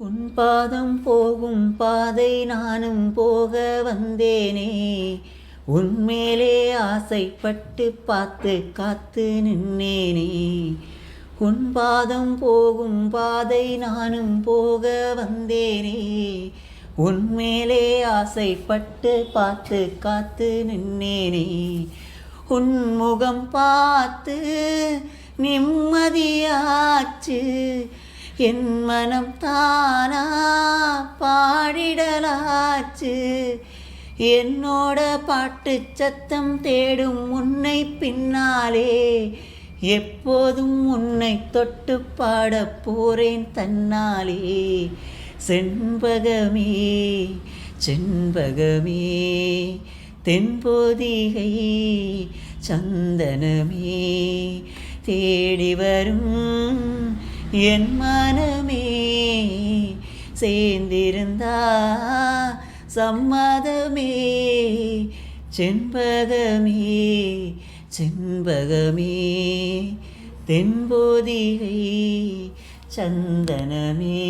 உன் பாதம் போகும் பாதை நானும் போக வந்தேனே, உன்மேலே ஆசைப்பட்டு பார்த்து காத்து நின்னேனே. உன் பாதம் போகும் பாதை நானும் போக வந்தேனே, உன்மேலே ஆசைப்பட்டு பார்த்து காத்து நின்னேனே. உன் முகம் பார்த்து நிம்மதியாச்சு, என் மனம் தானா பாடிடலாச்சு. என்னோட பாட்டு சத்தம் தேடும் உன்னை பின்னாலே, எப்போதும் உன்னை தொட்டு பாடப் போறேன் தன்னாலே. செண்பகமே செண்பகமே தென்பொதிகை சந்தனமே, தேடி வரும் என் மனமே, சேர்ந்திருந்தா சம்மதமே. செண்பகமே செண்பகமே தென்பொதிகை சந்தனமே.